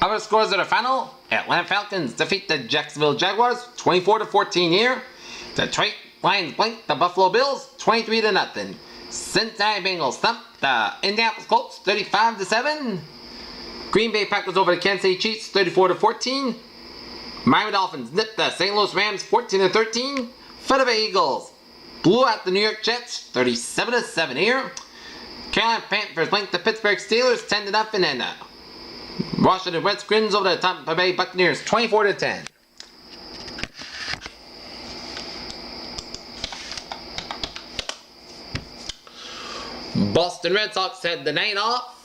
Other scores of the final: Atlanta Falcons defeat the Jacksonville Jaguars 24-14 here. Detroit Lions blank the Buffalo Bills 23-0. Cincinnati Bengals thump the Indianapolis Colts 35-7. Green Bay Packers over the Kansas City Chiefs 34-14. Miami Dolphins nip the St. Louis Rams 14-13. Philadelphia Eagles blew out the New York Jets 37-7 here. Carolina Panthers blank the Pittsburgh Steelers 10-0, and Washington Redskins over the Tampa Bay Buccaneers 24-10. Boston Red Sox had the night off.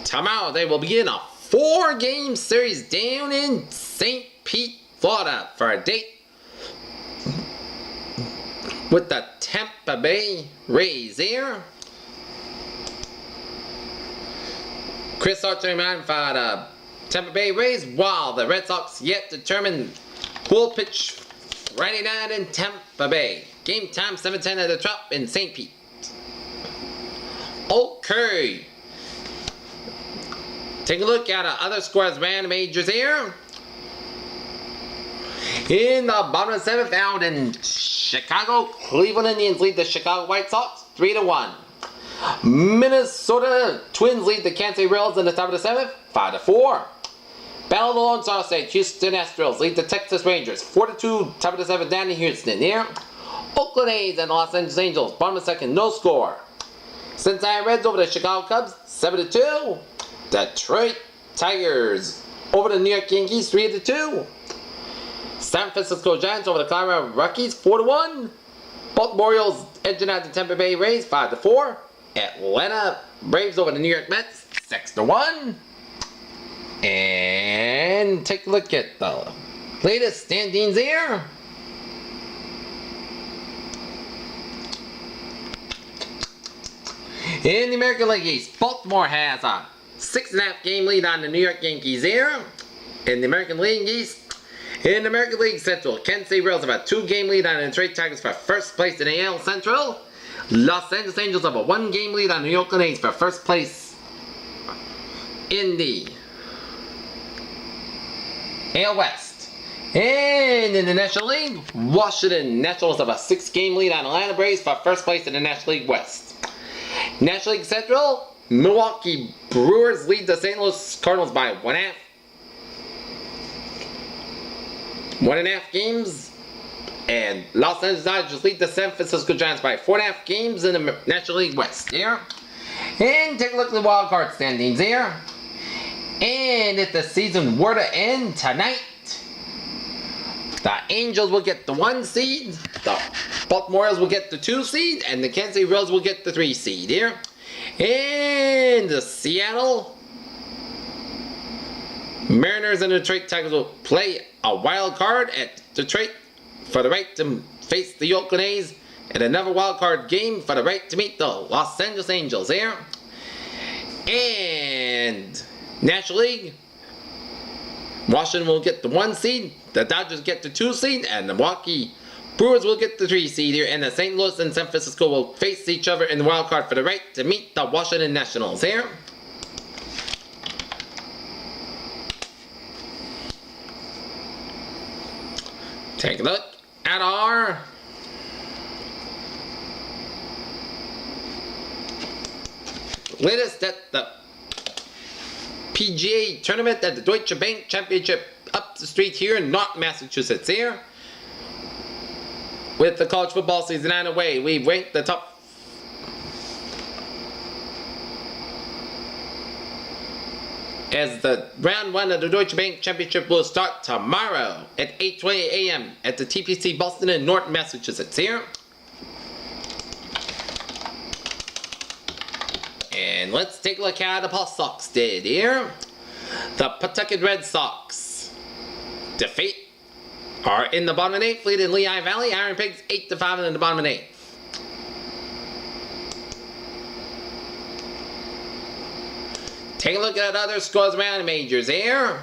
Tomorrow they will begin a 4-game series down in St. Pete, Florida for a date with the Tampa Bay Rays here. Chris Archer man for the Tampa Bay Rays, while the Red Sox yet determine who will pitch Friday night in Tampa Bay. Game time 7:10 at the Trop in St. Pete. Okay. Take a look at other scores random majors here. In the bottom of the 7th, out in Chicago, Cleveland Indians lead the Chicago White Sox 3-1. Minnesota Twins lead the Kansas City Royals in the top of the 7th 5-4. Battle of the Lone Star State, Houston Astros lead the Texas Rangers 4-2, top of the 7th down in Houston here. Oakland A's and the Los Angeles Angels, bottom of the 2nd, no score. Cincinnati Reds over the Chicago Cubs 7-2. Detroit Tigers over the New York Yankees 3-2. San Francisco Giants over the Colorado Rockies 4-1. Baltimore Orioles edging out the Tampa Bay Rays 5-4. Atlanta Braves over the New York Mets 6-1. And take a look at the latest standings here. In the American League East, Baltimore has a 6.5 game lead on the New York Yankees here. In the American League East, in the American League Central, Kansas City Royals have a 2-game lead on the Detroit Tigers for first place in the AL Central. Los Angeles Angels have a 1-game lead on the Oakland A's for first place in the AL West. And in the National League, Washington Nationals have a 6-game lead on Atlanta Braves for first place in the National League West. National League Central, Milwaukee Brewers lead the St. Louis Cardinals by 1.5 games. And Los Angeles Dodgers lead the San Francisco Giants by 4.5 games in the National League West here. And take a look at the wild card standings here. And if the season were to end tonight, the Angels will get the 1 seed, the Baltimore Orioles will get the 2 seed, and the Kansas City Royals will get the 3 seed here. And the Seattle Mariners and the Detroit Tigers will play a wild card at Detroit for the right to face the Oakland A's, and another wild card game for the right to meet the Los Angeles Angels here. And National League, Washington will get the 1 seed, the Dodgers get the 2 seed, and the Milwaukee Brewers will get the 3 seed here, and the St. Louis and San Francisco will face each other in the wild card for the right to meet the Washington Nationals here. Take a look at our latest at the PGA tournament at the Deutsche Bank Championship up the street here in North Massachusetts here. With the college football season on the way, we ranked the top as the round 1 of the Deutsche Bank Championship will start tomorrow at 8:20 a.m. at the TPC Boston in North Massachusetts here. And let's take a look at how the Paul Sox did here. The Pawtucket Red Sox defeat are in the bottom of the 8th, lead in Lehigh Valley. Iron Pigs 8-5 in the bottom of the 8th. Take a look at other scores around the majors here.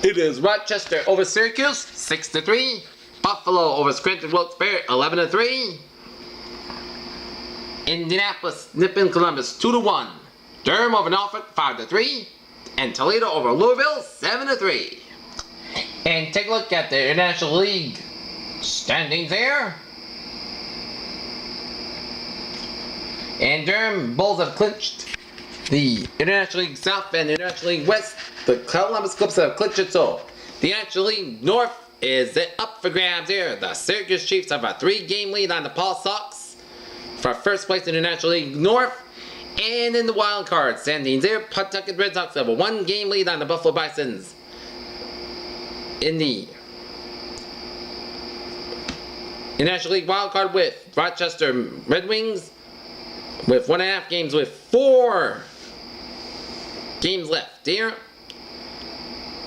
It is Rochester over Syracuse 6-3. Buffalo over Scranton Wilkes-Barre 11-3. Indianapolis nipping Columbus 2-1. Durham over Norfolk 5-3. And Toledo over Louisville 7-3. And take a look at the International League standings there. And Durham Bulls have clinched the International League South and International League West. The Columbus Clips have clinched it, so the International League North is up for grabs here. The Syracuse Chiefs have a 3-game lead on the Paul Sox for first place in the National League North. And in the wild card standings there, Pawtucket Red Sox have a 1-game lead on the Buffalo Bisons in the National League wild card, with Rochester Red Wings with 1.5 games with 4 games left here.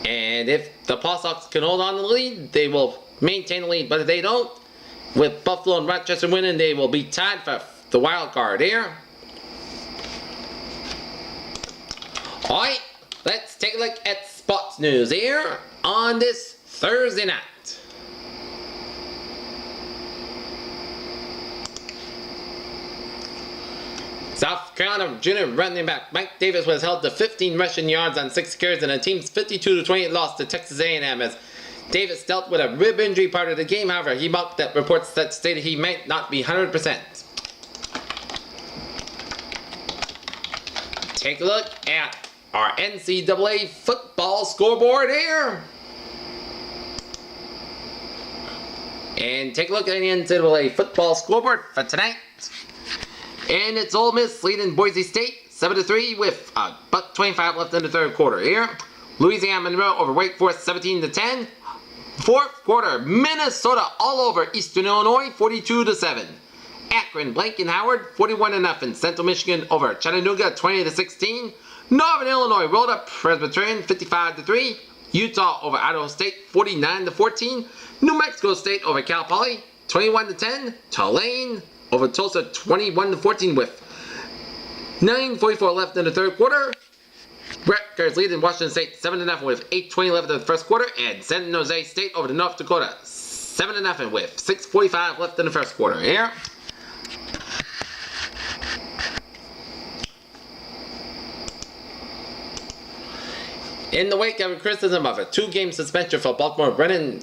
And if the Paul Sox can hold on to the lead, they will maintain the lead. But if they don't, with Buffalo and Rochester winning, they will be tied for the wild card here. Alright, let's take a look at sports news here on this Thursday night. South Carolina junior running back Mike Davis was held to 15 rushing yards on 6 carries in a team's 52-28 loss to Texas A&M as Davis dealt with a rib injury part of the game. However, he mocked at reports that stated he might not be 100%. Take a look at our NCAA football scoreboard here. And take a look at the NCAA football scoreboard for tonight. And it's Ole Miss leading Boise State 7-3 with a $1:25 left in the third quarter here. Louisiana Monroe over Wake Forest 17-10. Fourth quarter, Minnesota all over Eastern Illinois 42-7. Akron, Blanken Howard 41-0. Central Michigan over Chattanooga 20-16. Northern Illinois rolled up Presbyterian 55-3. Utah over Idaho State 49-14. New Mexico State over Cal Poly 21-10. Tulane over Tulsa 21-14 with 9:44 left in the third quarter. Rutgers leading Washington State 7-0 with 8:20 left in the first quarter. And San Jose State over to North Dakota 7-0 with 6:45 left in the first quarter here. In the wake of a criticism of a 2-game suspension for Baltimore running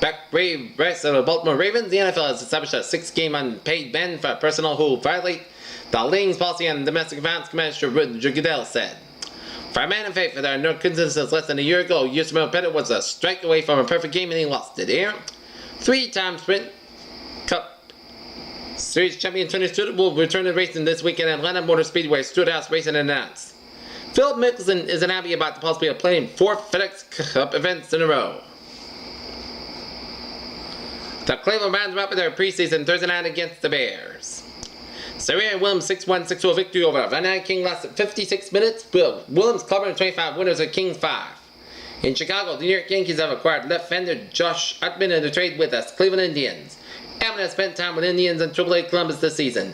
back rest of the Baltimore Ravens, the NFL has established a 6-game unpaid ban for personnel who violate the league's policy on domestic violence, Commissioner Goodell said. For a man in faith, there are no coincidences. Less than a year ago, Yusuf Pettit was a strike away from a perfect game and he lost it here. 3-time Sprint Cup Series champion Tony Stewart will return to racing this weekend at Atlanta Motor Speedway. Stewart House Racing announced. Phil Mickelson is unhappy about the possibility of playing 4 FedEx Cup events in a row. The Cleveland Browns wrap up their preseason Thursday night against the Bears. Serena Williams 6-1, 6-0 victory over Vanna King lasted 56 minutes. Williams covering 25 winners at Kings 5. In Chicago, the New York Yankees have acquired left-hander Josh Utman in a trade with the Cleveland Indians. Utman has spent time with Indians and AAA Columbus this season.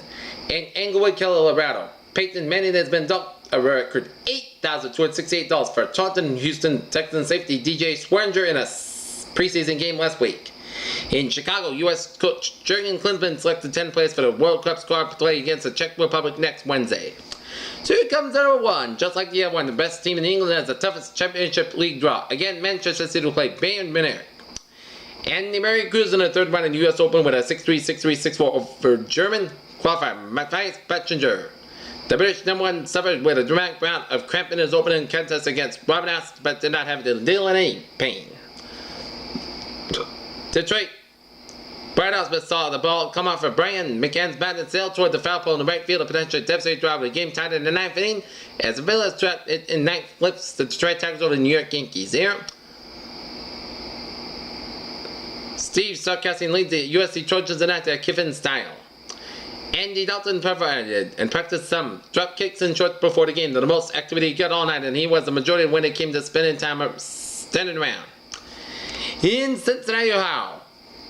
In Englewood, Colorado, Peyton Manning has been dealt a record $8,268 for Taunton Houston Texans safety DJ Swearinger in a preseason game last week. In Chicago, U.S. coach Jurgen Klinsmann selected 10 players for the World Cup squad to play against the Czech Republic next Wednesday. So here comes number 1. Just like the other one, the best team in England has the toughest championship league draw. Again, Manchester City will play Bayern Munich. And the American Cruise in the third round in the U.S. Open with a 6-3, 6-3, 6-4 over German qualifier Matthias Batchinger. The British number 1 suffered with a dramatic bout of cramp in his opening contest against Robin Haas, but did not have to deal in any pain. Detroit Bright House saw the ball come off of Brian McCann's bat and sail toward the foul pole in the right field, a potentially devastating drive with the game tied in the 9th inning. As the Villas trapped it in 9th flips, the Detroit Tigers over the New York Yankees here. Steve Sarkisian leads the USC Trojans tonight to Kiffin style. Andy Dalton provided and practiced some drop kicks and shorts before the game. The most activity he got all night, and he was the majority when it came to spending time standing around. In Cincinnati, Ohio,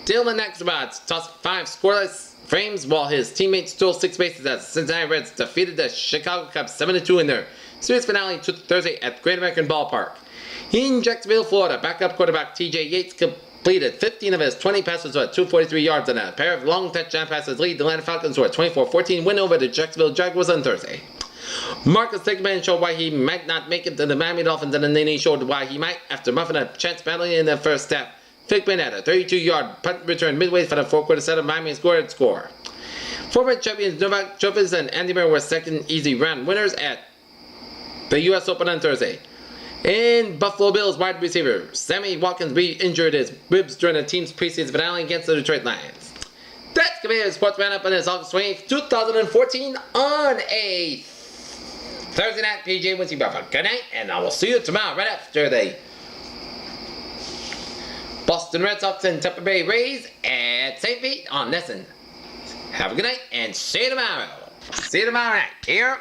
Dylan Axelrod tossed 5 scoreless frames while his teammates stole 6 bases as the Cincinnati Reds defeated the Chicago Cubs 7-2 in their series finale Thursday at Great American Ballpark. In Jacksonville, Florida, backup quarterback TJ Yates completed 15 of his 20 passes for 243 yards and a pair of long touchdown passes lead the Atlanta Falcons to a 24-14 win over the Jacksonville Jaguars on Thursday. Marcus Thigpen showed why he might not make it to the Miami Dolphins, and then he showed why he might after muffing a chance penalty in the first half. Thigpen had a 32-yard punt return midway for the fourth quarter set of Miami scored score. Former champions Novak Djokovic and Andy Murray were second easy round winners at the U.S. Open on Thursday. And Buffalo Bills wide receiver Sammy Watkins re-injured his ribs during the team's preseason finale against the Detroit Lions. That's going to be a sports roundup on this August 20th, 2014 on a Thursday night. PJ Wincy Buffalo. Good night, and I will see you tomorrow right after the Boston Red Sox and Tampa Bay Rays at St. Pete on Nesson. Have a good night, and see you tomorrow. See you tomorrow night here